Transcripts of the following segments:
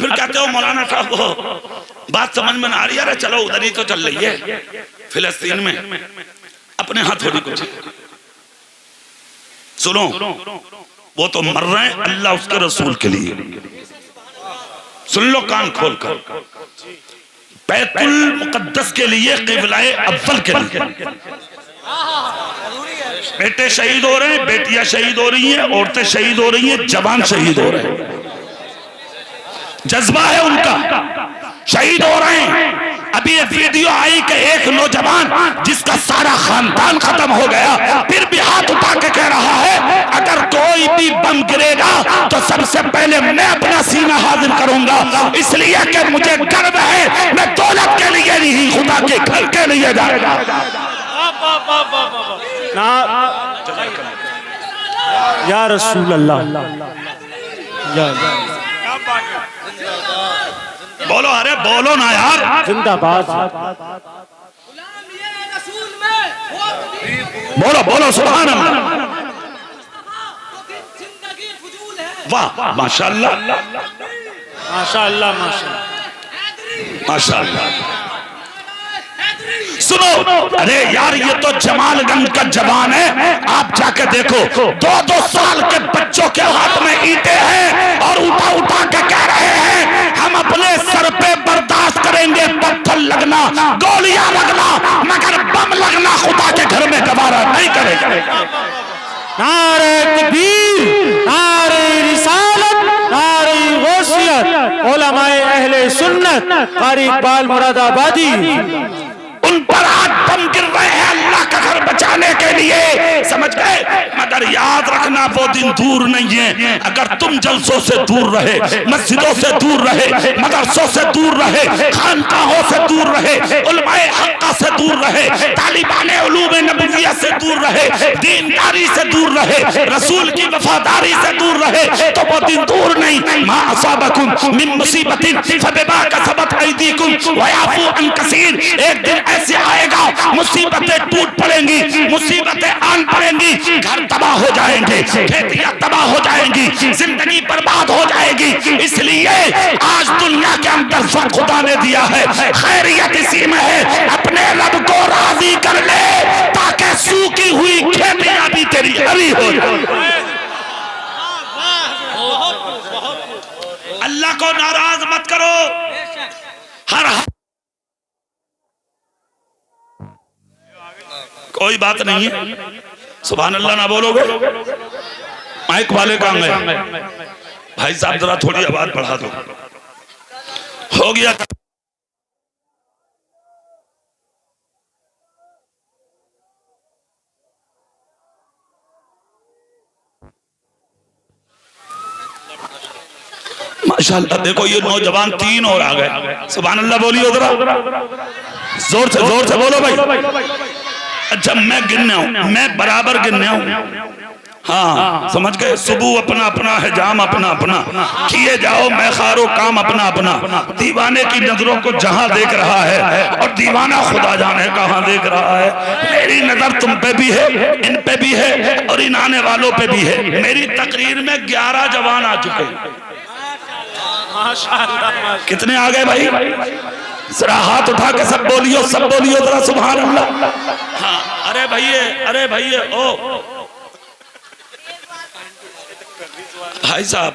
फिर कहते हो मौलाना साहब वो बात समझ में ना आ रही है, चलो उधर ही तो चल रही है फिलिस्तीन में, अपने हाथ थोड़ी कुछ। सुनो, वो तो मर रहे हैं अल्लाह उसके रसूल के लिए। सुन लो कान खोल कर, बैतुल मुकद्दस के लिए, क़िबला-ए अव्वल के लिए। बेटे शहीद हो रहे हैं, बेटियां शहीद हो रही हैं, औरतें शहीद हो रही हैं, जवान शहीद हो रहे हैं। जज्बा है उनका, शहीद हो रहे हैं। अभी एक वीडियो आई कि एक नौजवान जिसका सारा खानदान खत्म हो गया, फिर भी हाथ उठा के कह रहा है अगर कोई भी बम गिरेगा तो सबसे पहले मैं अपना सीना हाजिर करूंगा, इसलिए कि मुझे गर्व है मैं दौलत के लिए नहीं, खुदा के घर के लिए जाएगा। या रसूल अल्लाह, बोलो, अरे बोलो ना यार, जिंदाबाद। बोलो बोलो सुभान अल्लाह, वाह माशाअल्लाह माशाअल्लाह माशाअल्लाह। सुनो, अरे यार ये तो जमालगंज का जवान है, आप जाके देखो 2-2 साल के बच्चों के हाथ में ईंटें हैं और उठा उठा के कह रहे हैं हम अपने सर पे बर्दाश्त करेंगे पत्थर लगना, गोलियां लगना, मगर बम लगना खुदा के घर में गवारा नहीं करेगा। नारे तकबीर, नारे रिसालत, नारे गौसियत, उलमाए अहले सुन्नत, कारी इकबाल मुरादाबादी, उन पर आज बम गिर रहे हैं अल्लाह का घर बचाने के लिए, समझ गए? मगर याद रखना वो दिन दूर नहीं है, अगर तुम जलसों से दूर रहे, मस्जिदों से दूर रहे, मदरसों से दूर रहे, खानकाहों से दूर रहे, उलमाए हक्का से दूर रहे, तालिबान उलूम-ए नबविय्या से दूर रहे, दीनदारी से दूर रहे, रसूल की वफादारी से दूर रहे, तो वो दिन दूर नहीं। मा असाबकुम मिन मुसीबतिन फबिमा कसबत अयदीकुम व याफू अन कसीर, एक दिन ऐसे आएगा मुसीबतें टूट पड़ेंगी, मुसीबतें आन पड़ेंगी, घर तबाह हो जाएंगे, खेतियां तबाह हो जाएंगी, जिंदगी बर्बाद हो जाएगी। इसलिए आज दुनिया के अंदर जो खुदा ने दिया है खैरियत इसी में है, अपने रब को राजी कर ले ताकि सूखी हुई खेतियां भी तेरी हरी हो जाए। अल्लाह को नाराज मत करो, हर कोई बात नहीं है, सुभान अल्लाह ना बोलोगे, माइक वाले कहाँ गए? भाई साहब जरा थोड़ी आवाज बढ़ा दो, हो गया। माशाअल्लाह, देखो ये नौजवान 3 और आ गए, सुभान अल्लाह बोलिए जरा, जोर से बोलो भाई। अच्छा मैं गिनने हूं, मैं बराबर गिनने हूं, हाँ समझ गए? सुबह अपना अपना है, जाम अपना अपना, किए जाओ मैं खारो काम अपना अपना। दीवाने की नजरों को जहां देख रहा है और दीवाना खुदा जाने कहां देख रहा है। मेरी नजर तुम पे भी है, इन पे भी है और इन आने वालों पे भी है। मेरी तकरीर में 11 जवान आ चुके हैं। कितने आ गए भाई? जरा हाथ उठा के सब बोलियो जरा सुभान अल्लाह। हाँ अरे भैया ओ भाई साहब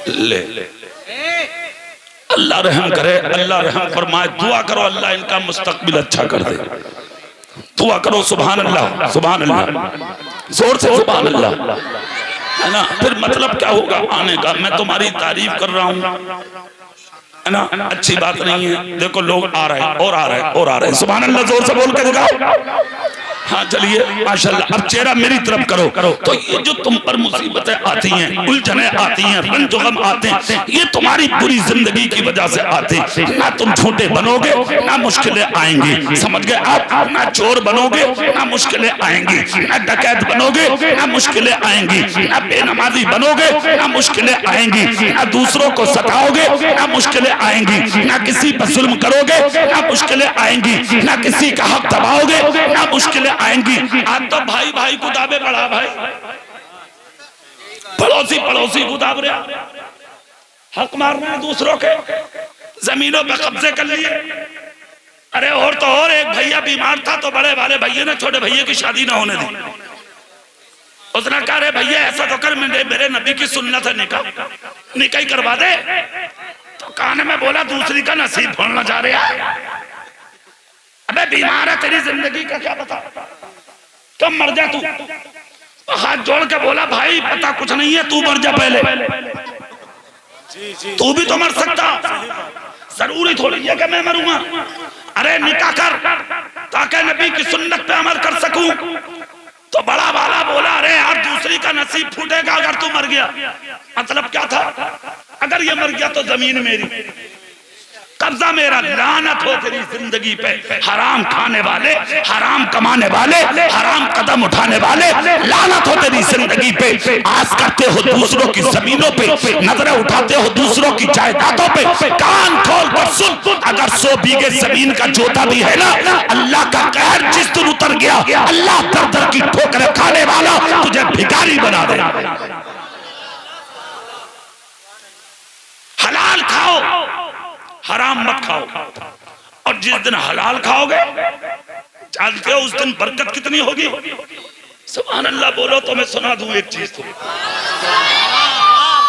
ले अल्लाह रहम करे, अल्लाह रहम फरमाए। दुआ करो अल्लाह इनका मुस्तकबिल अच्छा कर दे। दुआ करो सुभान अल्लाह, जोर से सुभान अल्लाह, है ना? फिर मतलब क्या होगा आने का? मैं तुम्हारी तारीफ कर रहा हूँ, है ना? अच्छी बात नहीं है। देखो लोग आ रहे हैं और आ रहे हैं, सुभान अल्लाह, जोर से बोल के दिखाओ। हाँ चलिए माशाल्लाह, अब चेहरा मेरी तरफ करो। तो ये जो तुम पर मुसीबतें आती हैं, उलझने आती हैं, रंज गम आते हैं, ये तुम्हारी पूरी जिंदगी की वजह से आते हैं। ना तुम झूठे बनोगे ना मुश्किलें आएंगी, समझ गए आप? ना चोर बनोगे ना मुश्किलें आएंगी, ना डकैत बनोगे ना मुश्किलें आएंगी, ना बेनमाजी बनोगे ना मुश्किलें आएंगी, ना दूसरों को सताओगे ना मुश्किलें आएंगी, ना किसी पर जुल्म करोगे ना मुश्किलें आएंगी, ना किसी का हक दबाओगे ना मुश्किलें आएंगी। आज तो भाई को दावे पड़ा, भाई पड़ोसी को दाब रहा, हक मारना है दूसरों के, जमीनों पे कब्जे कर लिए। अरे और तो और, एक भैया बीमार था तो बड़े वाले भैया ने छोटे भैया की शादी ना होने दी। उसने कहा अरे भैया ऐसा तो कर, मेरे नबी की सुन्नत है, निकाह करवा दे। तो कान में बोला दूसरी का नसीब फोड़ना चाह रहा है। अबे बीमार है, तेरी जिंदगी का क्या पता, कब मर जा तू। तो हाथ जोड़ के बोला भाई पता कुछ नहीं है, तू मर जा पहले, तू भी तो मर सकता, जरूरी थोड़ी है कि मैं मरूंगा। अरे निकाह कर ताकि नबी की सुन्नत पे अमल कर सकूं। तो बड़ा वाला बोला अरे यार दूसरी का नसीब फूटेगा अगर तू मर गया। मतलब क्या था, अगर ये मर गया तो जमीन मेरी, कब्जा मेरा। लानत हो तेरी जिंदगी पे, हराम खाने वाले, हराम कमाने वाले, हराम कदम उठाने वाले, लानत हो तेरी जिंदगी पे। आस करते हो दूसरों की जमीनों पे, नजरें उठाते हो दूसरों की जायदादों पे। कान खोल कर सुन, अगर 100 बीघे जमीन का जोता भी है ना, अल्लाह का कहर जिस दिन उतर गया, अल्लाह दर दर की ठोकरें खाने वाला तुझे भिखारी बना दे। हलाल खाओ, हराम मत खाओ। और जिस दिन हलाल खाओगे जानते हो उस दिन बरकत कितनी होगी। सुभान अल्लाह बोलो तो मैं सुना दूं एक चीज तो।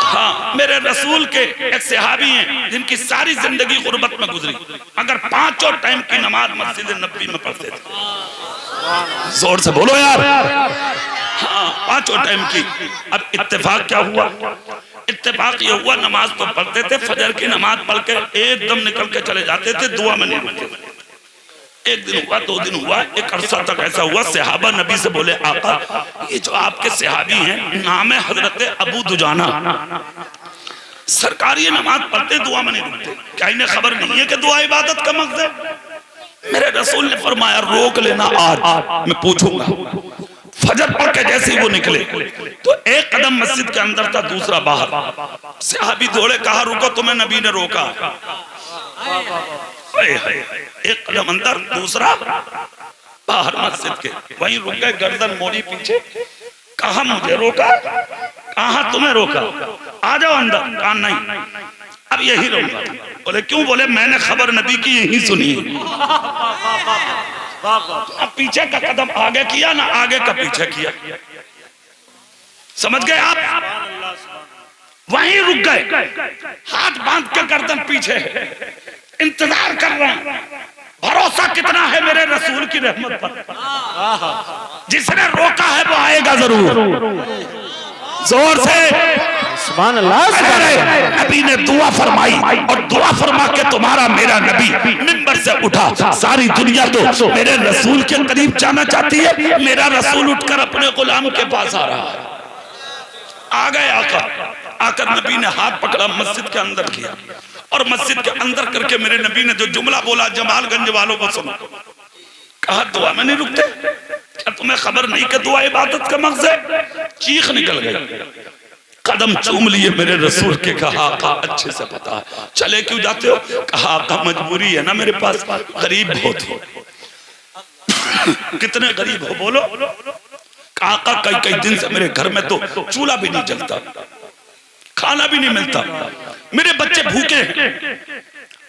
हाँ, मेरे रसूल के एक सहाबी हैं जिनकी सारी जिंदगी गुर्बत में गुजरी, अगर 5 टाइम की नमाज मस्जिद नबी में पढ़ते थे। जोर से बोलो यार। हाँ, 5 टाइम की। अब इत्तेफाक क्या हुआ, इत्तेफाक ये हुआ नमाज तो पढ़ते थे, फजर की नमाज पढ़ के एकदम निकल के चले जाते थे, दुआ में नहीं रुकते। एक दिन हुआ, 2 दिन हुआ, एक अरसा तक ऐसा हुआ, सहाबा नबी से बोले आका ये जो आपके सहाबी हैं नाम है हजरत अबू दुजाना, सरकारी नमाज पढ़ते दुआ में नहीं रुकते, क्या इन्हें खबर नहीं है कि दुआ इबादत का मकसद। मेरे रसूल ने फरमाया रोक लेना, आज मैं पूछूंगा। फजर पढ़ के जैसे ही वो निकले तो एक कदम मस्जिद के अंदर था, दूसरा बाहर। सहाबी दौड़े, कहा रुको, तुम्हें नबी ने रोका। एक कदम अंदर, दूसरा बाहर मस्जिद के, वहीं रुक गए, गर्दन मोड़ी पीछे। कहा मुझे रोका, कहा तुम्हें रोका, आ जाओ अंदर। कहा नहीं, अब यही रहूंगा। बोले क्यों? बोले मैंने खबर नबी की यही सुनी। अब पीछे का कदम आगे किया ना, आगे का पीछे किया। समझ गए आप? वहीं रुक गए, हाथ बांध के गर्दन पीछे, इंतजार कर रहे हैं। भरोसा कितना है मेरे रसूल की रहमत पर, जिसने रोका है वो आएगा जरूर। जोर से सुभान अल्लाह। नबी ने दुआ फरमाई, और दुआ फरमा के तुम्हारा मेरा नबी मिंबर से उठा। सारी दुनिया तो मेरे रसूल के करीब जाना चाहती है, मेरा रसूल उठकर अपने गुलाम के पास आ रहा है। आ गए आकर नबी ने हाथ पकड़ा, मस्जिद के अंदर किया, और मस्जिद के अंदर करके मेरे नबी ने जो जुमला बोला, जमालगंज वालों को सुनो। कहा दुआ में नहीं रुकते, क्या तुम्हें खबर नहीं कि दुआ इबादत का मकसद? चीख निकल गई, कदम चूम लिए मेरे रसूल के। कहा आका अच्छे से पता है, चले क्यों जाते हो? कहा आका मजबूरी है ना, मेरे पास गरीब बहुत हो। कितने गरीब हो बोलो? आका कई दिन से मेरे घर में तो चूल्हा भी नहीं जलता, खाना भी नहीं मिलता, मेरे बच्चे भूखे हैं।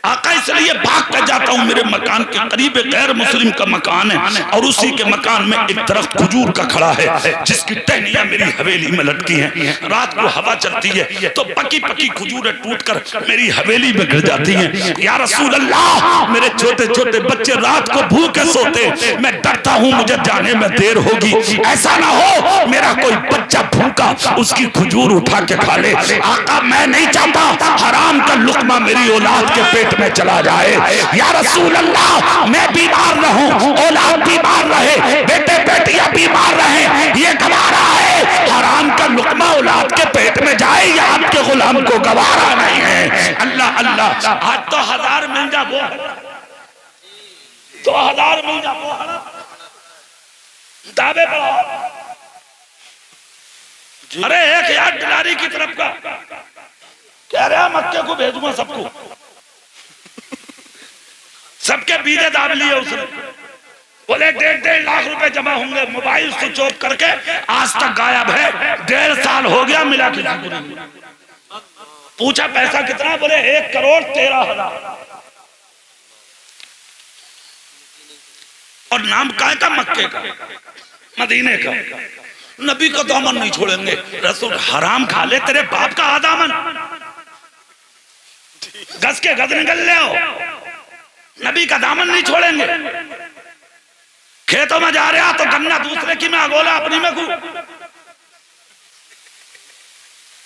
आका इसलिए भाग कर जाता हूँ, मेरे मकान के करीब गैर मुस्लिम का मकान है, और उसी के मकान में एक दरख्त खजूर का खड़ा है, जिसकी टहनियां मेरी हवेली में लटकी हैं। रात को हवा चलती है तो पकी पकी खजूरें टूटकर मेरी हवेली में गिर जाती हैं। या रसूल अल्लाह, मेरे छोटे छोटे बच्चे रात को भूखे सोते, मैं डरता हूँ मुझे जाने में देर होगी, ऐसा ना हो मेरा कोई बच्चा भूखा उसकी खजूर उठा के खा ले। आका मैं नहीं चाहता हराम का लुकमा मेरी औलाद के पेट में चला जाए। या रसूल अल्लाह, मैं बीमार रहूं, औलाद बीमार रहे, बेटे बेटियां बीमार रहे, ये गवारा है। हराम का लुकमा औलाद के पेट में जाए, या आपके गुलाम को गवारा नहीं है। अल्लाह अल्लाह, आज तो 1000 मिल जा वो, 2000 मिल जा वो, दावे बढ़ाओ। अरे 1000 दिलारी की तरफ का कह रहा मक्के को भेजूंगा सबको, सबके बीजे दाब लिए उसने। बोले 1.5 लाख रुपए जमा होंगे। मोबाइल स्विच ऑफ करके आज तक गायब है, 1.5 साल हो गया, मिला किसी को नहीं। पूछा पैसा कितना, बोले 1,13,00,000। और नाम काय का? मक्के का, मदीने का। नबी का दामन नहीं छोड़ेंगे। रसूल हराम खा ले, तेरे बाप का आदामन गज के गज निकल ले हो, नबी का दामन नहीं छोड़ेंगे। खेतों में जा रहा तो गन्ना दूसरे की में अगोला अपनी में घू,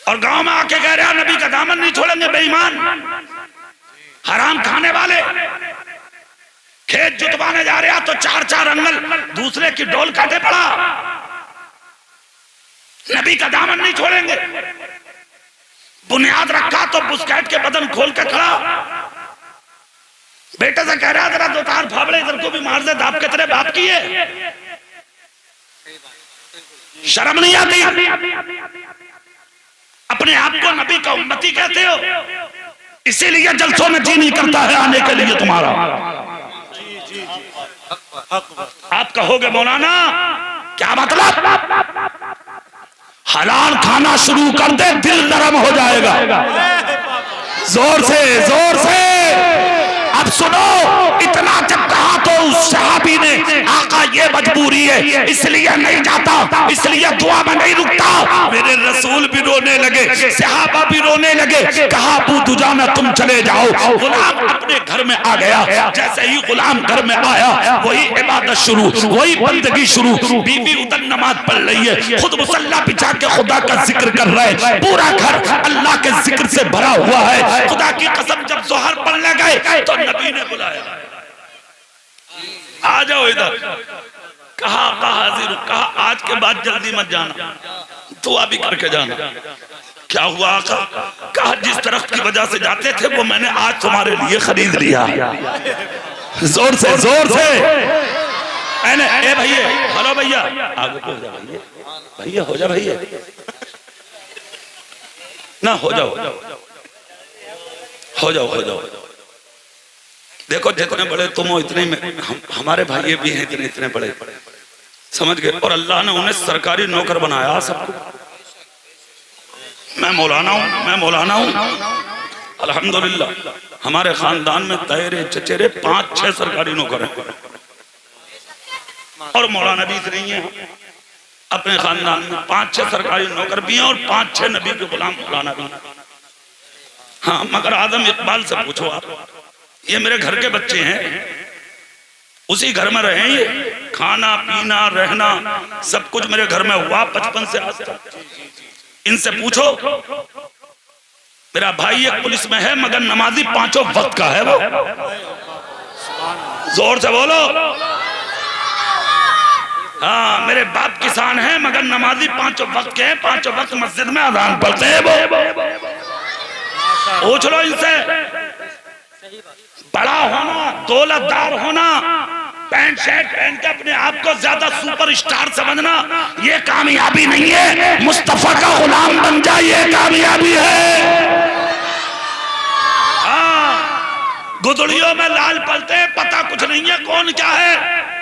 और गांव में आके कह रहा नबी का दामन नहीं छोड़ेंगे। बेईमान, हराम खाने वाले। खेत जुतवाने जा रहा तो 4-4 अंगल दूसरे की डोल काटे पड़ा। नबी का दामन नहीं छोड़ेंगे। बुनियाद रखा तो बुस्कैट के बदन खोल के खड़ा। बेटे से कह रहा जरा 2-4 फावड़े इधर को भी मार दे, दाप के तेरे बाप की है। शर्म नहीं आती? अपने आप को नबी का उम्मती कहते हो, इसीलिए जलसों में जी नहीं करता है आने के लिए तुम्हारा। आप कहोगे मौलाना क्या मतलब? हलाल खाना शुरू कर दे, दिल नरम हो जाएगा। जोर से, जोर से अब सुनो। इतना जब कहा तो उस सहाबी ने, आका ये मजबूरी है इसलिए नहीं जाता, इसलिए दुआ में नहीं रुकता। मेरे रसूल भी रोने लगे, सहाबा भी रोने लगे। कहा अबू दुजाना तुम चले जाओ। गुलाम अपने घर में आ गया। जैसे ही गुलाम घर में आया, वही इबादत शुरू, वही बंदगी शुरू। बीवी उधर नमाज पढ़ रही है, खुद मुसल्ला बिछा के खुदा का जिक्र कर रहे हैं। पूरा घर अल्लाह के जिक्र से भरा हुआ है। खुदा की कसम जब जोहर पढ़ने गए तो नबी ने बुलाया, आ जाओ इधर। कहा हाजिर, कहा आज के बाद जल्दी मत जाना, दुआ भी करके जाना। क्या हुआ? कहा जिस तरफ की वजह से जाते थे वो मैंने आज तुम्हारे लिए खरीद लिया। जोर से, जोर से। ए भैया, हेलो भैया, आगे हो जा भैया, भैया हो जा भैया, ना हो जाओ, हो जाओ, हो जाओ। देखो जितने बड़े तुम हो इतने में हमारे भाई भी हैं, इतने इतने बड़े, समझ गए। और अल्लाह ने उन्हें सरकारी नौकर बनाया सबको। मैं मौलाना हूँ, मैं मौलाना हूँ। अल्हम्दुलिल्लाह हमारे खानदान में तेरे चचेरे 5-6 सरकारी नौकर हैं, और मौलाना भी इतने ही हैं। अपने खानदान में 5-6 सरकारी नौकर भी हैं और 5-6 नबी के गुलाम मौलाना भी। हाँ, मगर आदम इकबाल से पूछो आप, ये मेरे घर के बच्चे हैं, उसी घर में रहे, ये खाना पीना रहना सब कुछ मेरे घर में हुआ 55 से आज तक। इनसे पूछो, मेरा भाई एक पुलिस में है मगर नमाजी 5 वक्त का है वो। जोर से बोलो। हाँ, मेरे बाप किसान है मगर नमाजी 5 वक्त के हैं, 5 वक्त मस्जिद में अजान पढ़ते हैं वो। पूछ लो इनसे। बड़ा होना, दौलतदार होना, पैंट शर्ट पहन के अपने आप को ज्यादा सुपरस्टार समझना, ये कामयाबी नहीं है। मुस्तफा का गुलाम बन जाए, ये कामयाबी है। हाँ, गुदड़ियों में लाल पलते, पता कुछ नहीं है कौन क्या है।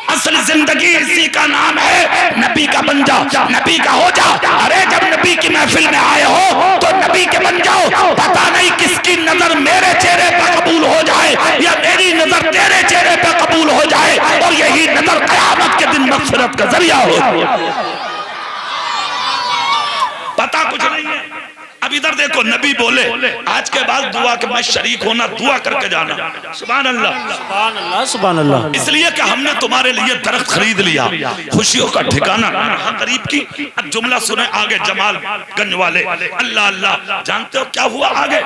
असल जिंदगी इसी का नाम है, नबी का बन जाओ, नबी का हो जाओ। अरे जब नबी की महफिल में आए हो तो नबी के बन जाओ। पता नहीं किसकी नजर मेरे चेहरे पर कबूल हो जाए या मेरी नजर तेरे चेहरे पर कबूल हो जाए, और यही नजर क़यामत के दिन मग़फ़िरत का जरिया हो। पता कुछ नहीं है। अब इधर देखो, नबी बोले आज के बाद दुआ के मैं शरीक होना, दुआ करके जाना। सुभान अल्लाह, सुभान अल्लाह, सुभान अल्लाह। इसलिए कि हमने तुम्हारे लिए दरख्त खरीद लिया, खुशियों का ठिकाना करीब की। अब जुमला सुने आगे, जमाल गंज वाले। अल्लाह अल्लाह, जानते हो क्या हुआ आगे?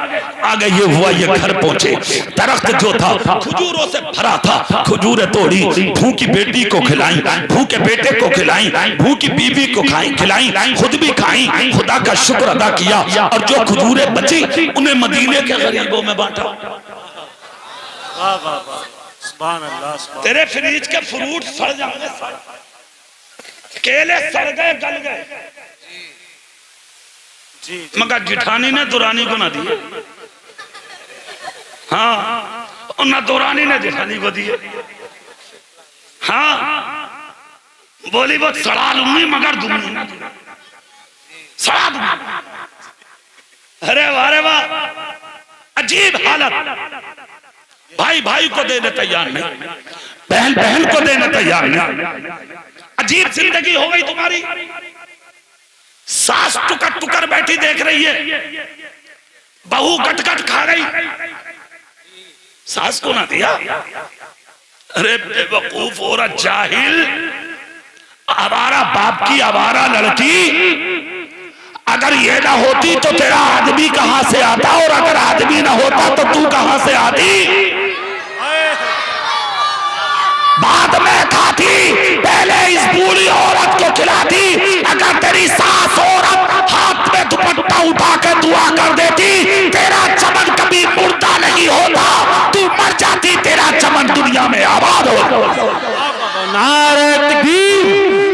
आगे ये हुआ, ये घर पहुंचे, दरख्त जो था खजूरों से भरा था, खजूरें तोड़ी, भूखी बेटी को खिलाई, भूखे बेटे को खिलाई, भूखी बीवी को खिलाई, खुद भी खाई, खुदा का शुक्र अदा किया, और जो खजूरें बची उन्हें मदीने के गरीबों में बांटा। वाह वाह वाह, सुभान अल्लाह। तेरे फ्रिज के फ्रूट सड़ जाएंगे, केले सड़ गए, गल गए, मगर जिठानी ने दुरानी को ना दिए। हाँ, और ना दुरानी ने जिठानी को दिए। हाँ, बोली बहुत सड़ा लूंगी मगर दूंगी ना, सड़ा दूंगी। अरे वाह वाह, अजीब हालत। भाई भाई को देने तैयार नहीं, बहन बहन को देने तैयार नहीं। अजीब जिंदगी हो गई तुम्हारी। सास टुकर टुकर बैठी देख रही है, बहू कटकट खा गई, सास को ना दिया। अरे बेवकूफ और जाहिल, आवारा बाप की आवारा लड़की। अगर ये ना होती तो तेरा आदमी कहां से आता, और अगर आदमी ना होता तो तू कहां से आती। बाद में खाती, पहले इस बूढ़ी औरत को खिलाती। अगर तेरी सास औरत हाथ में दुपट्टा उठा के दुआ कर देती, तेरा चमन कभी मुर्दा नहीं होता, तू मर जाती, तेरा चमन दुनिया में आबाद होता। नारे तकबीर,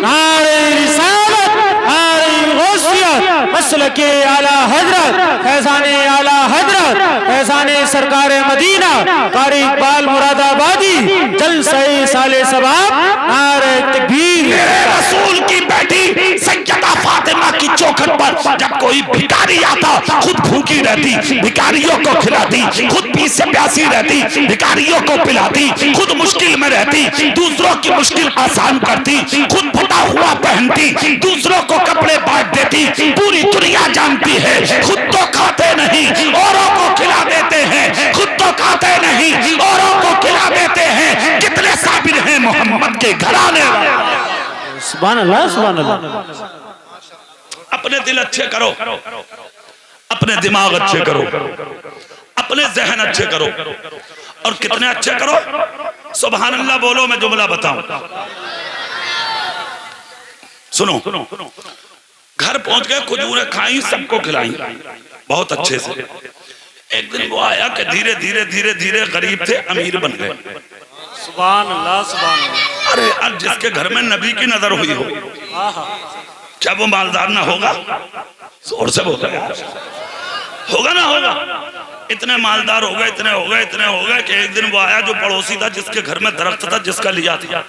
नारे रिसालत, नारे गौसियत, मसल के आला हजरत, फैजाने आला हजरत, फैजाने सरकार मदीना, कारी इकबाल मुरादाबादी, जलसे साले सबाब, नारे तकबीर। मेरे रसूल की बेटी सैयदा फातिमा की चौखट पर जब कोई भिखारी आता, खुद भूखी रहती, भिखारियों को खिलाती, खुद पीछे प्यासी रहती, भिखारियों को पिलाती, खुद मुश्किल में रहती, दूसरों की मुश्किल आसान करती, खुद फटा हुआ पहनती, दूसरों को कपड़े बांट देती। पूरी दुनिया जानती है, खुद तो खाते नहीं, औरों को खिला देते हैं, खुद तो खाते नहीं, औरों को खिला देते हैं। कितने साबिर हैं मोहम्मद के घराने। सुभान अल्लाह, सुभान अल्लाह। अपने दिल अच्छे करो, अपने दिमाग अच्छे करो, अपने जहन अच्छे करो। और कितने अच्छे करो, सुभान अल्लाह बोलो। मैं जुमला बताऊं, सुनो। घर पहुंच गए, खजूरें खाई, सबको खिलाई बहुत अच्छे से। एक दिन वो आया कि धीरे धीरे धीरे धीरे गरीब थे अमीर बन गए। सुभान अल्लाह, सुभान अल्लाह। अरे अब जिसके घर में नबी की नजर हुई हो, क्या वो मालदार ना होगा? जोर से बोल रहे, होगा ना होगा? इतने मालदार हो गए, इतने हो गए, इतने हो गए कि एक दिन वो आया जो पड़ोसी था, जिसके घर में दरख्त था, जिसका लिया था,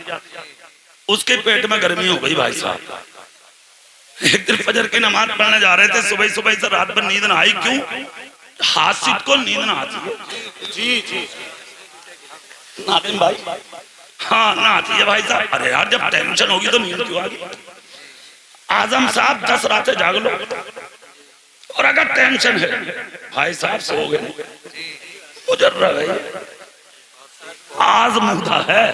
उसके पेट में गर्मी हो गई भाई साहब। एक दिन फजर की नमाज पढ़ने जा रहे थे, सुबह सुबह से रात भर नींद ना आई। क्यों? हासिद को नींद ना आती है। जी जी नातिन भाई, हाँ ना आती है भाई साहब। अरे यार जब टेंशन होगी तो नींद क्यों आती? आजम साहब 10 रातें जाग लो, और अगर टेंशन है भाई साहब सो गए, गुजर रहा है, आजमूदा है,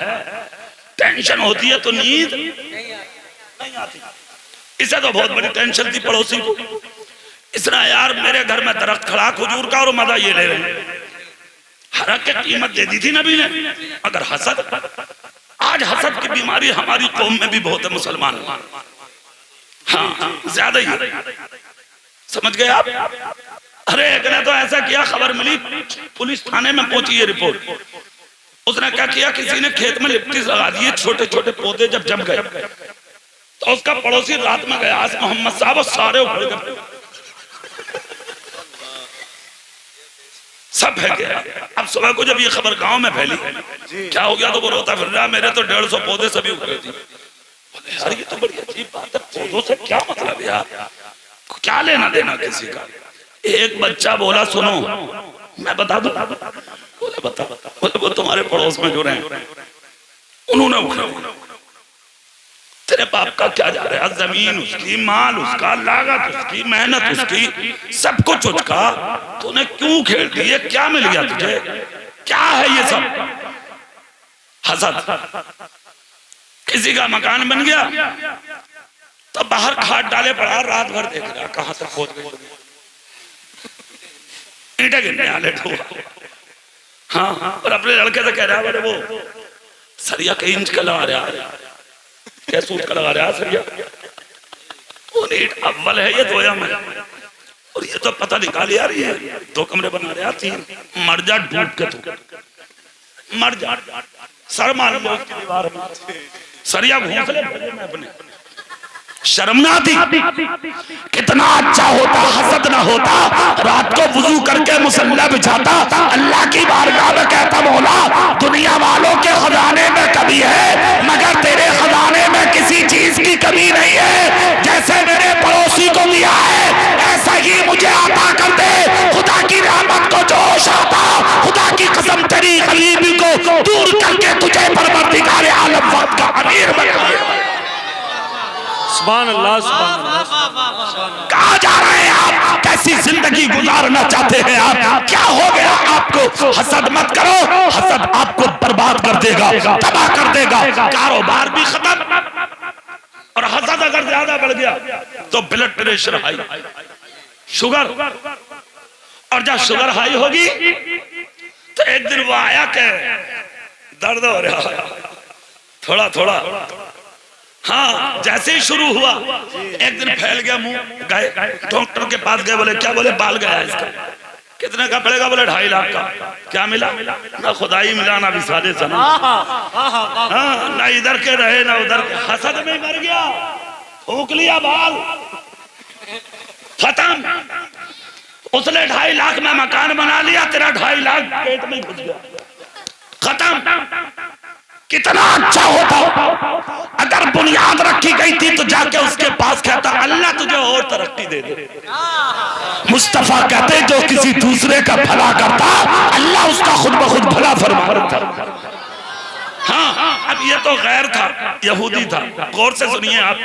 टेंशन होती है तो नींद नहीं आती। इसे तो बहुत बड़ी टेंशन थी पड़ोसी को। इसने यार मेरे घर में दरख्त खड़ा खजूर का, और मजा ये ले रहे हैं। हरक की कीमत दे दी थी नबी ने। अगर हसद, आज हसद की बीमारी हमारी कौम में भी बहुत है, मुसलमान। हाँ ज्यादा ही, समझ गए आप? अरे एक ने तो ऐसा किया, खबर मिली, पुलिस थाने में पहुंची ये रिपोर्ट। उसने क्या किया, किसी ने खेत में लिप्टी लगा दिए, छोटे छोटे पौधे जब जम गए तो उसका पड़ोसी रात में गया, आज मोहम्मद साहब सारे उखड़ गए, सब फैल गया। अब सुबह को जब ये खबर गांव में फैली, क्या हो गया, तो वो रोता फिर रहा, मेरे तो 150 पौधे सभी उखड़े थे। यार ये तो बड़ी अजीब बात है, पौधों से क्या मतलब यार, क्या लेना देना किसी का। एक बच्चा बोला, सुनो मैं बता दूं? बोले बता। बोले वो तुम्हारे पड़ोस में जो रहे उन्होंने उखड़ा, तेरे बाप का क्या जा रहा है? जमीन उसकी, माल उसका, लागत उसकी, मेहनत उसकी, सब कुछ उसका, तूने क्यों खेल दिए? क्या मिल गया तुझे? क्या है ये सब? हसद। किसी का मकान बन गया तो बाहर खाट डाले पड़ा, रात भर देख रहा कहां तक पहुंच गए, ईंटें गिरने वाले ठोक। हाँ, और अपने लड़के से कह रहा है, वो सरिया के इंच का लगा रहा, क्या सूट का लगा रहा सरिया, वो नीट अव्वल है ये दोया में, और ये तो पता निकाल यार, ये 2 कमरे बना रहा, 3। मर जा डूब के, तू मर जा, सर मार लो उसकी दीवार में, सरिया घूस ले में अपने, शर्म ना आती? कितना अच्छा होता, हसद ना होता, रात को वुजू करके मुसल्ला बिछाता, अल्लाह की बारगाह में कहता, मौला दुनिया वालों के खजाने में कमी है, मगर तेरे खजाने में किसी चीज की कमी नहीं है। जैसे मेरे पड़ोसी को दिया है, ऐसा ही मुझे अता कर दे। सुभान अल्लाह सुभान अल्लाह। कहाँ जा रहे हैं आप? कैसी जिंदगी गुजारना चाहते हैं आप? क्या हो गया आपको? हसद मत करो, हसद आपको बर्बाद कर देगा, तबाह कर देगा, कारोबार भी खत्म। और हसद अगर ज्यादा बढ़ गया तो ब्लड प्रेशर हाई, शुगर, और जब शुगर हाई होगी तो एक दिन वो आया के दर्द हो रहा है थोड़ा थोड़ा। हाँ, जैसे ही शुरू हुआ एक दिन फैल गया मुंह, गए डॉक्टर के पास गए, बोले क्या? बोले बाल गया है इसका। कितने का पड़ेगा? बोले 2.5 लाख का। क्या मिला? ना खुदाई मिला, ना विसाले सनम, हाँ, ना इधर के रहे ना उधर के, हसद में मर गया, फूंक लिया बाल, खत्म। उसने 2.5 लाख में मकान बना लिया, तेरा 2.5 लाख पेट में घुस गया, खत्म। कितना अच्छा होता अगर बुनियाद रखी गई थी तो जाके उसके पास कहता अल्लाह तुझे और तरक्की दे दे। मुस्तफा कहते जो किसी दूसरे का भला करता अल्लाह उसका खुद ब खुद भला फरमाता। हाँ, अब ये तो गैर था, यहूदी था। गौर से सुनिए आप।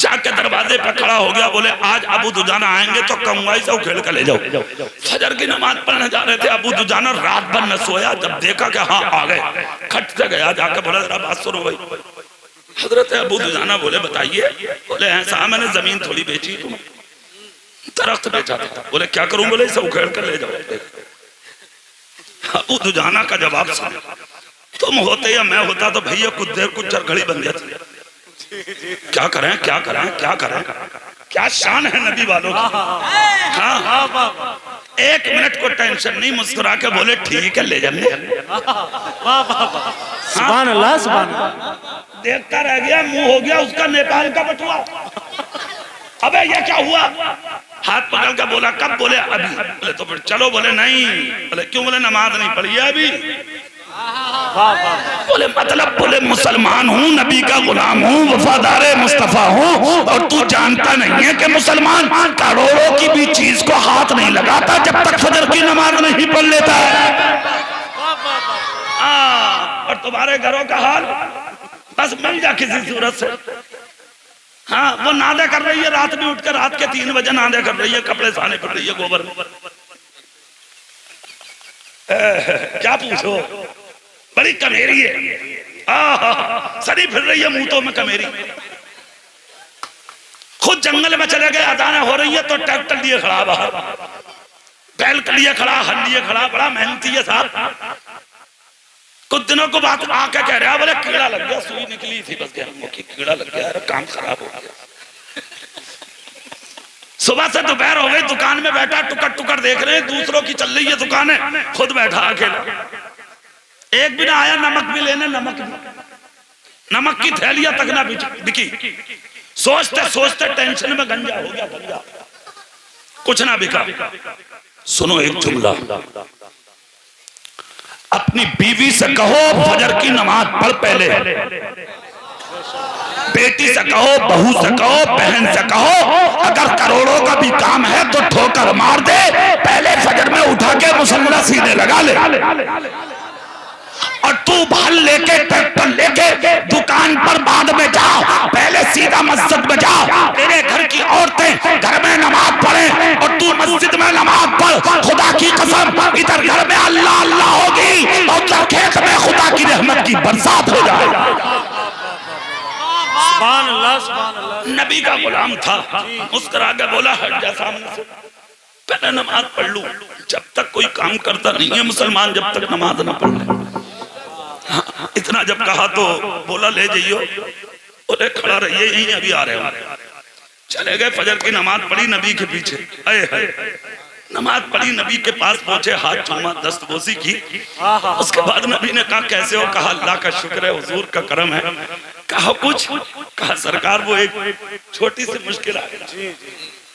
जाके दरवाजे पे खड़ा हो गया, बोले आज अबू दुजाना आएंगे तो कमवाई से उखेड़ कर ले जाओ। फजर की नमाज पढ़ने जा रहे थे, अबू दुजाना रात भर न सोया। जब देखा कि हाँ आ गए, खट से गया, जाके बोला जरा बात सुनो भाई। हजरत अबू दुजाना बोले बताइए। बोले ऐसा मैंने जमीन थोड़ी बेची, तुम दरख्त बेचा था। बोले क्या करूं? बोले इसे उखेड़ कर ले जाओ। अबू दुजाना का जवाब सुन, तुम होते या मैं होता तो भैया कुछ देर कुछ चरखड़ी बन जाती। क्या करें क्या करें क्या करें? क्या शान है नबी वालों की। हाँ, 1 मिनट को टेंशन नहीं, मुस्कुरा के बोले ठीक है ले जाने। सुभान अल्लाह सुभान अल्लाह। देखता रह गया, मुंह हो गया उसका नेपाल का बटुआ। अबे ये क्या हुआ? हाथ पकड़ के बोला कब? बोले अभी। बोले तो फिर चलो। बोले नहीं। बोले क्यों? बोले नमाज नहीं पढ़ी है अभी। बोले मतलब? बोले मुसलमान हूँ, नबी का गुलाम हूँ, वफादार मुस्तफा हूँ, और तू जानता नहीं है कि मुसलमान करोड़ों की भी चीज को हाथ नहीं लगाता जब तक फजर की नमाज नहीं पढ़ लेता है। और तुम्हारे घरों का हाल बस मिल जा किसी सूरत से। हाँ, वो नादे कर रही है, रात में उठकर रात के 3 बजे नादे कर रही है, कपड़े साने कर रही है, गोबर क्या पूछो, बड़ी कमेरी है। सरी फिर रही है मुंह में कमेरी। खुद जंगल में चले गए, अदाना हो रही है तो ट्रैक्टर लिए खड़ा, बाहर बैल के लिए खड़ा, हल लिए खड़ा, बड़ा मेहनती है साहब। कुछ दिनों को बात आके कह रहा, बोले कीड़ा लग गया, सुई निकली थी बस गेहूं की, कीड़ा लग गया, काम खराब हो गया। सुबह से दोपहर हो गई, दुकान में बैठा टुकड़ टुकड़ देख रहे हैं, दूसरों की चल रही है दुकानें, खुद बैठा अकेला। एक भी ना आया नमक भी लेने, नमक की थैलियां तक ना बिकी। सोचते सोचते टेंशन में गंजा हो गया, गंजा कुछ ना बिका। सुनो एक जुमला, अपनी बीवी से कहो फजर की नमाज पढ़ पहले, बेटी से कहो, बहू से कहो, बहन से कहो, अगर करोड़ों का भी काम है तो ठोकर मार दे, पहले फजर में उठा के मुसल्ला सीधे लगा ले। और तू भाल लेके ट्रैक्टर लेके दुकान पर बाद में जा, पहले सीधा मस्जिद में जा। तेरे घर की औरतें घर में नमाज पढ़े और तू मस्जिद में नमाज पढ़। खुदा की कसम, इधर घर में अल्लाह अल्लाह होगी और उधर खेत में खुदा की रहमत की बरसात हो जाएगी। सुभान अल्लाह सुभान अल्लाह। नबी का गुलाम था, मुस्कुरा के बोला हट जा सामने से, पहले नमाज पढ़ लूं। जब तक कोई काम करता नहीं है मुसलमान, जब तक नमाज ना पढ़ ले। हाँ, इतना जब कहा तो बोला ले जाइयो। बोले खड़ा रहिए यहीं, अभी आ रहे हो। चले गए, फजर की नमाज पढ़ी नबी के पीछे। नमाज पढ़ी, नबी के पास पहुंचे, हाथ चूमा, दस्तबोसी की। उसके बाद नबी ने कहा कैसे हो? कहा अल्लाह का शुक्र है, हुजूर का करम है। कहा कुछ? कहा सरकार वो एक छोटी सी मुश्किल आ गई,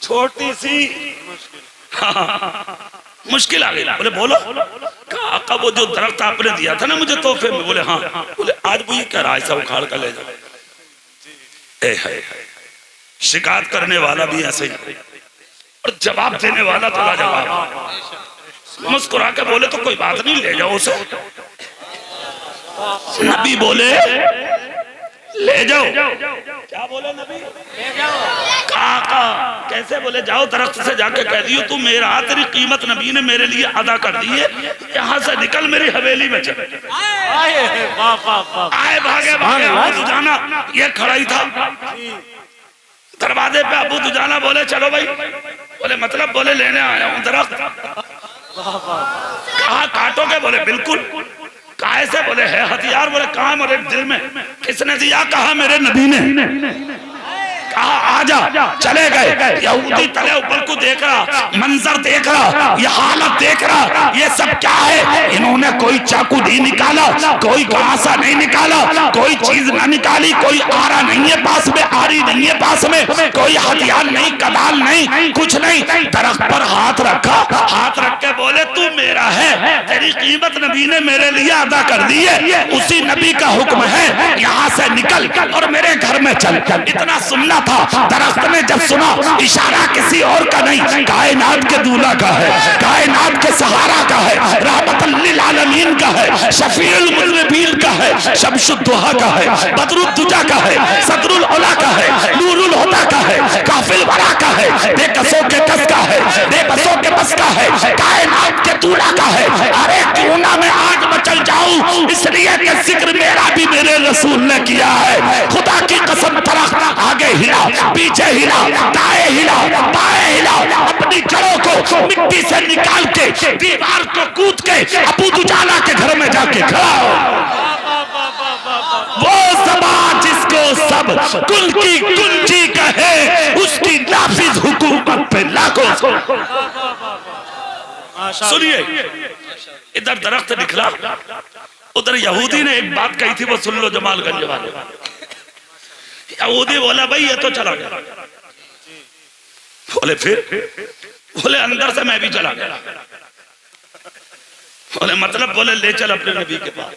छोटी सी मुश्किल आ गई। बोले बोलो। कहा वो जो दरख्त आपने दिया था ना मुझे तोहफे में। बोले हाँ। बोले आज वो ये कह रहा है, ऐसा उखाड़ कर ले जाओ। शिकायत करने वाला भी ऐसे ही और जवाब देने वाला थोड़ा जवाब। मुस्कुरा के बोले तो कोई बात नहीं, ले जाओ उसे। नबी बोले ले जाओ। क्या बोले नबी? ले जाओ। कहा कैसे बोले? जाओ दरख्त से जाके कह दियो तू मेरा, तेरी कीमत नबी ने मेरे लिए अदा कर दी है, यहाँ से निकल मेरी हवेली में चल। आए भागे भागे अबू दुजाना ये खड़ा ही था दरवाजे पे। अबू दुजाना बोले चलो भाई। बोले मतलब? बोले लेने आया हूँ दरख्त। कहा काटोगे? बोले बिल्कुल। काहे से? बोले है हथियार। बोले कहाँ? बोले दिल में। किसने दिया? कहा मेरे नबी ने। कहा आजा। चले गए। यहूदी तले ऊपर को देख रहा, मंजर देख रहा, ये हालत देख रहा, ये सब क्या है? इन्होंने कोई चाकू नहीं निकाला, कोई घासा नहीं निकाला, कोई चीज ना निकाली, कोई आरा नहीं है पास में, आरी नहीं है पास में, कोई हथियार नहीं, कदाल नहीं, कुछ नहीं। दरख्त पर हाथ रखा, हाथ रख के बोले तू मेरा है, तेरी कीमत नबी ने मेरे लिए अदा कर दी है, उसी नबी का हुक्म है, यहाँ से निकल और मेरे घर में चल। इतना सुनना था। दरख्त ने जब सुना, इशारा किसी और का नहीं, कायनात के दूल्हा का है, कायनात के सहारा का है, रहमतुल लिल आलमीन का है, शफीउल मुज़निबीन का है, शम्सुद दुहा का है, बदरुद दुजा का है, सदरुल उला का है, नूरुल हुदा का है, काफिल वरा का है, बेकसों के कस का है, बेबसों के बस का है, कायनात के दूल्हा का है। अरे क्यों ना मैं आग में चल जाऊं, इसलिए कि जिक्र मेरा भी मेरे रसूल ने किया है। खुदा की कसम दरख्त आगे हिला, पीछे हिला, दाएं हिला, बाएं हिला, अपनी जड़ों को मिट्टी से निकाल के दीवार को कूद के अबू दुजाना के घर में जाके खड़ा हो। वो ज़बान जिसको सब कुल की कुंजी कहे, उसकी नाफिज हुकूमत पे लाखों। सुनिए, इधर दरख्त निकला, उधर यहूदी ने एक बात कही थी, वो सुन लो जमालगंज वाले। यहूदी बोला भाई ये तो चला गया। बोले फिर? बोले अंदर से मैं भी चला गया। बोले मतलब? बोले ले चल अपने नबी के पास।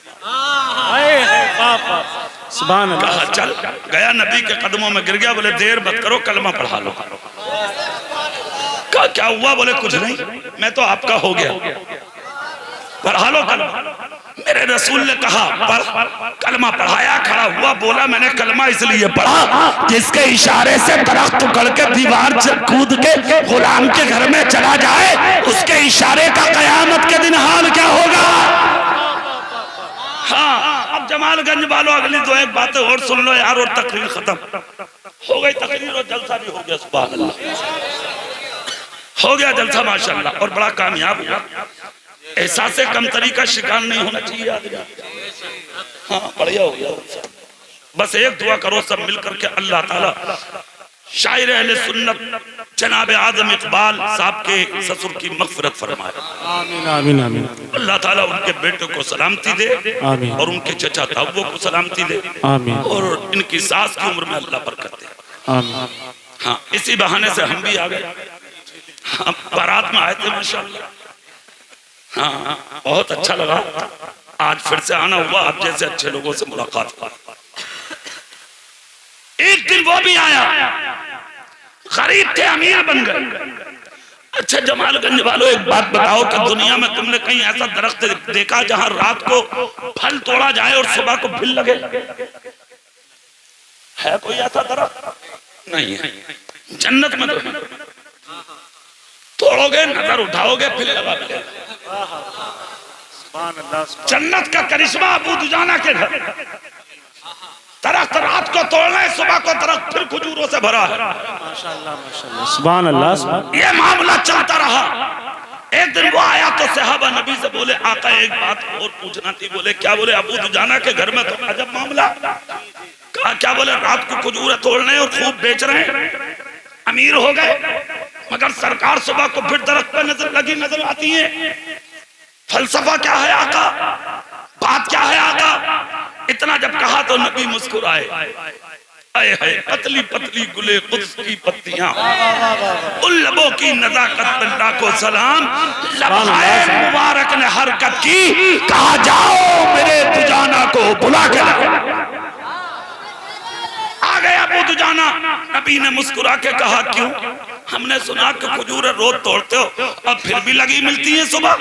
सुभान अल्लाह। कहा चल। गया, नबी के कदमों में गिर गया। बोले देर मत करो, कलमा पढ़ा लो। कहा क्या हुआ? बोले कुछ नहीं, मैं तो आपका हो गया। पढ़ा लो कलमा। मेरे रसूल ने कहा पढ़। कलमा पढ़ाया, खड़ा हुआ, बोला मैंने कलमा इसलिए पढ़ा जिसके इशारे से दरख्त उखड़ के दीवार से कूद के गुलाम के घर में चला जाए, उसके इशारे का कयामत के दिन हाल क्या होगा। हाँ, अब जमालगंज वालों अगली दो एक बातें और सुन लो यार, और तकरीर खत्म हो गई। तकरीर और जलसा भी हो गया, सुभान अल्लाह, हो गया जलसा माशाअल्लाह, और बड़ा कामयाब हुआ। एहसास कमतरी का शिकार नहीं होना चाहिए आदमी। हाँ बढ़िया हो गया। बस एक दुआ करो सब मिलकर के, अल्लाह ताला शायर अहले सुन्नत जनाब आदम इकबाल साहब के ससुर की मगफिरत फरमाए। आमीन आमीन आमीन। अल्लाह ताला उनके बेटे को सलामती दे, आमीन। और उनके चचा ताऊबों को सलामती दे, आमीन। और इनकी सास की उम्र में अल्लाह बरकत दे। आमीन। हाँ, इसी बहाने से हम भी आ गए। हाँ, बारात में आए थे माशाअल्लाह। हाँ, बहुत अच्छा लगा। आज फिर से आना हुआ, आप जैसे अच्छे लोगों से मुलाकात हुआ। एक दिन वो भी आया, गरीब थे अमीर बन गए। अच्छा जमालगंज वालों एक बात बताओ कि दुनिया में तुमने कहीं ऐसा दरख्त देखा जहां रात को फल तोड़ा जाए और सुबह को फिल लगे? है कोई ऐसा दरख्त? नहीं है। जन्नत में तो तोड़ोगे, नजर उठाओगे, फिर लगा मिलेगा। जन्नत का करिश्मा अबू दुजाना के घर। दरख्त रात को तोड़ना है, सुबह को दरख्त फिर खजूरों से भरा है। माशाअल्लाह माशाअल्लाह, सुभान अल्लाह। ये मामला चलता रहा। एक दिन वो आया तो सहाबा नबी से बोले आका एक बात और पूछना थी। बोले क्या? बोले अबू दुजाना के घर में तो अजब मामला। कहा क्या? बोले रात को खजूर तोड़ने और खूब बेच रहे हैं, अमीर हो गए, मगर सरकार सुबह को फिर दरख्त पर नजर आती है। फलसफा क्या है आका? बात क्या है आका? इतना जब कहा तो नबी मुस्कुराए। आए है पतली पतली गुले कुद्स की पत्तियां, उन लबों की नजाकत पे लाखों सलाम, लम्हाए मुबारक ने हरकत की। कहा जाओ मेरे दुजाना को बुला के लाओ। आ गया अबू दुजाना। नबी ने मुस्कुरा के कहा क्यों? हमने सुना कि खजूर रोज तोड़ते हो और फिर भी लगी मिलती है सुबह,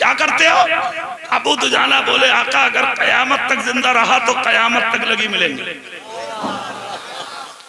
क्या करते हो? अबू दुजाना बोले आका अगर कयामत तक जिंदा रहा तो कयामत तक लगी मिलेंगे।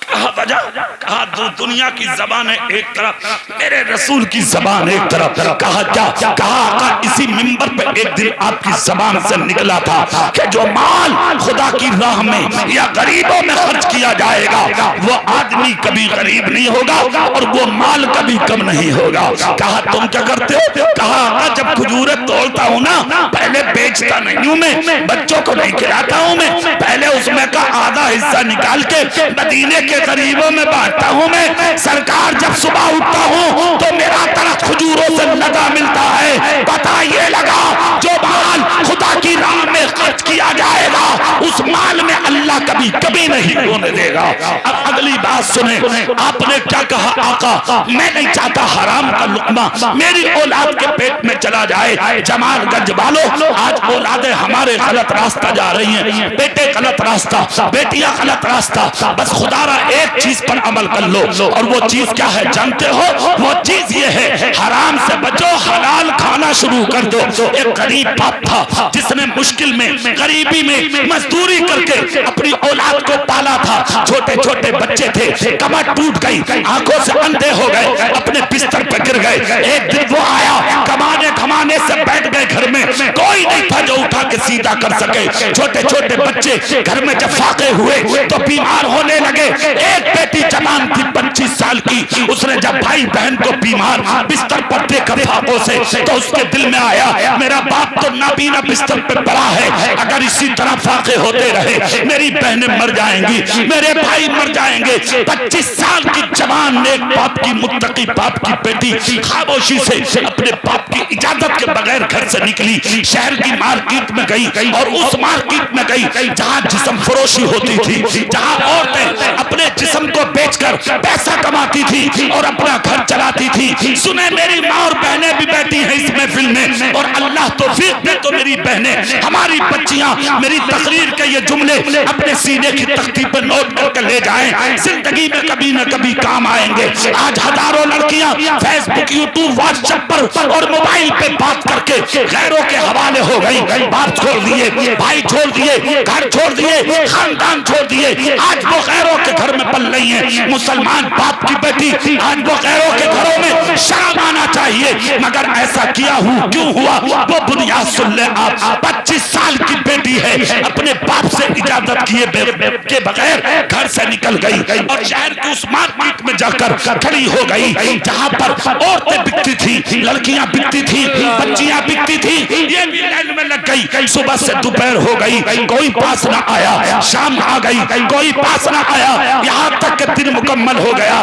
कहा वजह? कहा दुनिया की जबान है एक तरफ, मेरे रसूल की जबान एक तरफ। कहा क्या? कहा आका इसी मिंबर पे एक दिन आपकी जबान से निकला था कि जो माल खुदा की राह में या गरीबों में खर्च किया जाएगा वो आदमी कभी गरीब नहीं होगा और वो माल कभी कम नहीं होगा। कहा तुम क्या करते हो? कहा आका जब खजूरें तोड़ता हूँ ना, पहले बेचता नहीं हूँ मैं, बच्चों को नहीं खिलाता हूँ मैं, पहले उसमें का आधा हिस्सा निकाल के मदीने के गरीबों में बांटता हूँ मैं। सरकार जब सुबह उठता हूँ तो मेरा तरफ खजूरों से लगा मिलता है। पता ये लगा जो माल खुदा की राह में खर्च किया जाएगा उस माल में अल्लाह कभी कभी नहीं होने देगा। अब अगली बात सुने, आपने क्या कहा? आका मैं नहीं चाहता हराम का लुकमा मेरी औलाद के पेट में चला जाए। जमालगंज वालों, आज औलादें हमारे गलत रास्ता जा रही हैं, बेटे गलत रास्ता, बेटियां गलत रास्ता। बस खुदारा एक चीज पर अमल कर लो, और वो चीज क्या है जानते हो? वो चीज ये है हराम से बचो, हलाल खाना शुरू कर दो। एक गरीब बाप था जिसने मुश्किल में, गरीबी में मजदूरी करके अपनी औलाद को पाला था। छोटे छोटे बच्चे थे, कमर टूट गई, आंखों से अंधे हो गए, अपने बिस्तर पर गिर गए। एक दिन वो आया, कमाने खमाने से बैठ गए घर में, कोई नहीं था जो उठा के सीधा कर सके। छोटे छोटे बच्चे घर में जब फाके हुए तो बीमार होने लगे। एक बेटी जवान थी 25 साल की, उसने जब भाई बहन को बीमार बिस्तर पर देखा फाकों से तो उसके दिल में आया मेरा बाप तो नाबीना बिस्तर पर पड़ा है, अगर इसी तरह फाके होते रहे मेरी बहनें मर जाएंगी, मेरे भाई मर जाएंगे। 25 साल की जवान नेक बाप की, मुत्तकी बाप की बेटी खामोशी से अपने बाप की इजाजत के बगैर घर से निकली, शहर की मार्केट में गई और उस मार्केट में गई जहां जिस्म फरोशी होती थी, जहां औरतें अपने जिस्म को बेचकर पैसा कमाती थी और अपना घर चलाती थी। सुने मेरी माँ और बहनें भी बैठी हैं इस महफिल में, और अल्लाह तौफीक दे तो मेरी बहनें, हमारी बच्चियां मेरी तकरीर के ये जुमले अपने सीने की तख्ती पर नोट करके ले जाएं, जिंदगी में कभी न कभी काम आएंगे। आज हजारों लड़कियां फेसबुक, यूट्यूब, व्हाट्सएप पर और मोबाइल पे बात करके गैरों के हवाले हो गई। बाप छोड़ दिए, भाई छोड़ दिए, घर छोड़ दिए, खानदान छोड़ दिए, आज वो गैरों के घर में पल रही है। मुसलमान बाप की बेटी आज वो गैरों के घरों में शर्म आना चाहिए, मगर ऐसा किया क्यों हुआ? वो बुनियाद सुन ले आप, 25 साल की बेटी है, अपने बाप से इजाजत किए के बगैर घर से निकल गई और शहर की उस मार्केट में जाकर खड़ी हो गई जहां पर औरतें बिकती थी, लड़कियां बिकती थी, बच्चियां बिकती थी। ये भी लाइन में लग गई। सुबह से दोपहर हो गई, कोई पास ना आया, शाम आ गई, कोई पास ना आया, यहाँ तक कि दिन मुकम्मल हो गया,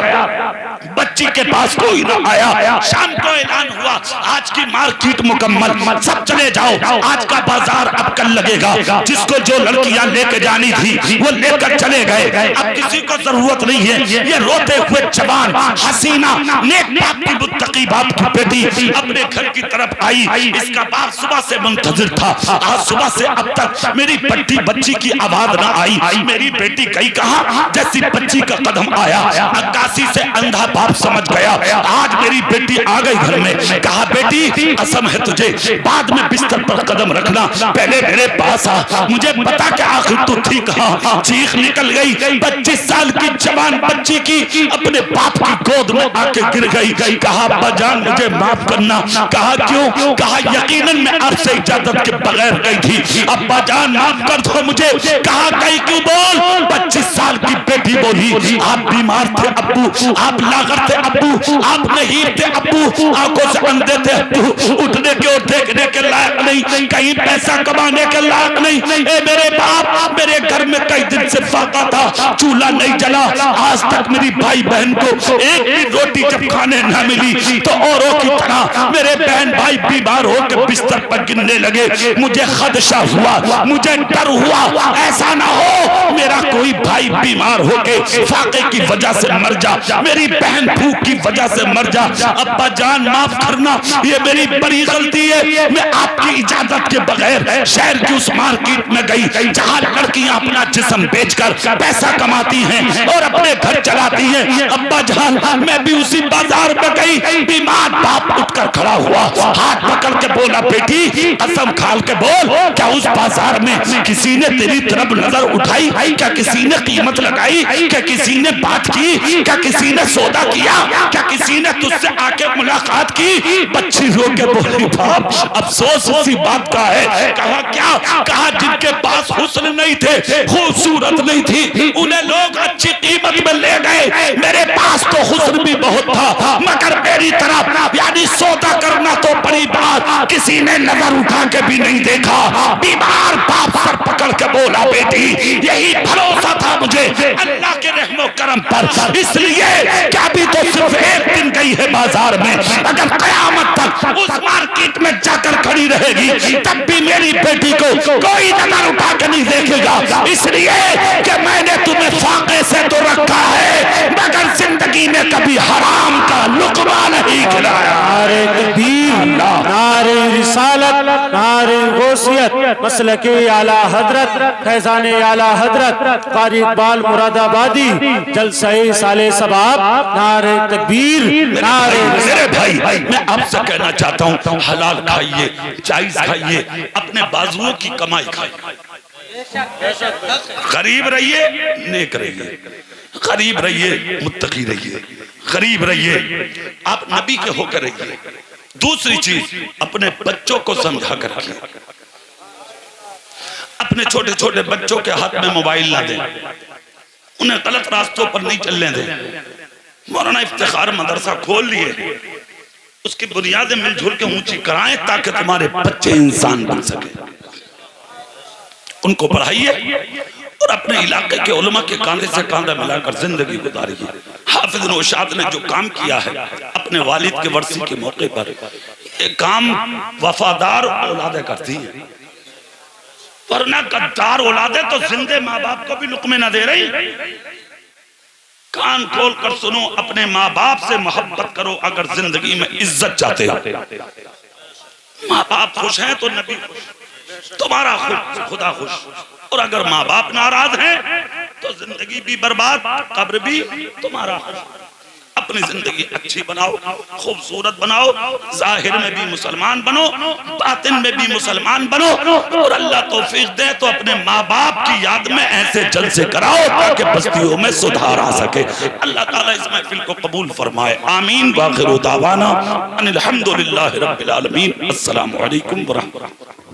बच्ची के पास कोई ना आया। शाम को ऐलान हुआ आज की मार्केट मुकम्मल, सब चले जाओ, आज का बाजार अब कल लगेगा। जिसको जो लड़कियां लेके जानी थी वो लेकर चले गए, अब किसी को जरूरत नहीं है। ये रोते हुए जवान हसीना नेक बाप की, मुत्तकी बाप की बेटी अपने घर की तरफ आई। इसका बाप सुबह से मुंतजिर था, आज सुबह से अब तक मेरी बट्टी बच्ची की आवाज ना आई। मेरी बेटी गई कहां? जैसी बच्ची का कदम आया, अक्कासी से अंधा बाप समझ गया आज मेरी बेटी आ गई घर में। कहा बेटी कसम है तुझे, बाद में बिस्तर पर कदम रखना, पहले मेरे पास आ, मुझे पता कि आखिर तू थी कहां। चीख निकल गई, 25 साल की जवान बच्ची की अपने बाप की गोद में आके गिर गई। कहा अब्बा जान मुझे माफ करना। कहा क्यों? कहा यकीनन मैं आपसे इजाजत के बगैर गई थी, अब्बा जान माफ कर दो मुझे। कहा गई क्यों? बोल। 25 साल की बेटी बोली आप बीमार थे अब्बू, आप लागर थे अब्बू, आप नहीं थे अब्बू, आंखों से अंधे थे अब्बू, उठने के और देखने के लायक नहीं, कहीं पैसा कमाने के लायक नहीं। ए मेरे बाप, मेरे घर में कई दिन से फाका था, चूल्हा नहीं जला, आज तक मेरी भाई बहन को एक भी रोटी जब खाने न मिली तो औरों की तरह मेरे बहन भाई बीमार होकर बिस्तर पर गिरने लगे। मुझे खदशा हुआ, मुझे डर हुआ ऐसा ना हो मेरा कोई भाई बीमार होके फाके की वजह से मर जा, मेरी बहन भूख की वजह से मर जा। अब्बा जान माफ करना, ये मेरी बड़ी गलती है। मैं आपकी इजाजत के बगैर शहर की उस मार्केट में गई जहां लड़कियां अपना जिस्म बेचकर पैसा कमाती हैं और अपने घर चलाती हैं। अब्बा जान मैं भी उसी बाजार में गई, बीमार बाप उठकर खड़ा हुआ, हाथ पकड़ के बोला बेटी कसम खाल के बोल, क्या उस बाजार में किसी ने तेरी तरफ नजर उठाई? क्या किसी ने कीमत लगाई? क्या किसी ने बात की? क्या किसी ने सौदा किया? क्या किसी ने तुझसे आके मुलाकात की? बच्ची रो के बोली बाप अफसोस उसी बात का है। कहा क्या? कहा जिनके पास हुस्न नहीं थे, खूबसूरत नहीं थी, उन्हें लोग अच्छी कीमत में ले गए। मेरे पास तो हुस्न भी बहुत था मगर मेरी तरफ यानी सौदा करना तो बड़ी बात, किसी ने नजर उठा के भी नहीं देखा। बीमार बाप सर पकड़ के बोला बेटी यही भरोसा था मुझे अल्लाह के रहमो करम पर, इसलिए क्या भी तो सिर्फ एक दिन गई है बाजार में, अगर कयामत तक उस मार्केट में जाकर खड़ी रहेगी तब भी मेरी बेटी को कोई नजर उठा के नहीं देखेगा। इसलिए कि मैंने तुम्हें फाके से तो रखा है मगर जिंदगी में कभी हराम का लुकमा नहीं खिलाया। नारे तकबीर, नारे रिसालत, नारे गौसियत, मसलके आला हजरत, फैजाने आला हजरत कारी इकबाल मुरादाबादी, जलसाए साले सबाब, नारे तकबीर, नारे। मेरे भाई मैं आपसे कहना चाहता हूँ हलाल खाइए, जायज खाइए, अपने बाजुओं की कमाई खाइए, गरीब रहिए, नेक रहिए, गरीब रहिए, मुत्तकी रहिए, गरीब रहिए, आप नबी के होकर रहिए। दूसरी चीज अपने बच्चों को समझा कर रखिए, अपने छोटे छोटे बच्चों के हाथ में मोबाइल ना दें, उन्हें गलत रास्तों पर नहीं चलने दें। मौलाना इफ्तिखार मदरसा खोल लिए, उसकी बुनियादें मिलजुल के ऊंची कराएं ताकि तुम्हारे बच्चे इंसान बन सके। उनको पढ़ाइए और अपने इलाके के उलमा के कांधे से कांधा मिलाकर जिंदगी गुजारिए। हाफिज नौशाद ने जो काम किया है अपने वालिद के वर्सी के मौके पर, एक काम वफादार औलादे करती हैं, वरना गद्दार औलादे तो जिंदे माँ बाप को भी लुकमे न दे रही। कान खोल कर सुनो, अपने माँ बाप से मोहब्बत करो अगर जिंदगी में इज्जत चाहते हो। माँ बाप खुश हैं तो नबी खुश, तुम्हारा खुश खुदा खुश, और अगर माँ बाप नाराज हैं तो जिंदगी भी बर्बाद, कब्र भी तुम्हारा खुश। अपनी जिंदगी अच्छी बनाओ, खूबसूरत बनाओ, जाहिर में भी मुसलमान बनो, बातिन में भी मुसलमान बनो, और अल्लाह तौफीक दे तो अपने माँ बाप की याद में ऐसे जलसे कराओ ताकि बस्तियों में सुधार आ सके। अल्लाह ताला इस महफिल को कबूल फरमाए, आमीन। व आखिरु दावाना अनिल हम्दुलिल्लाहि रब्बिल आलमीन। अस्सलामु अलैकुम व रहमतुल्लाह।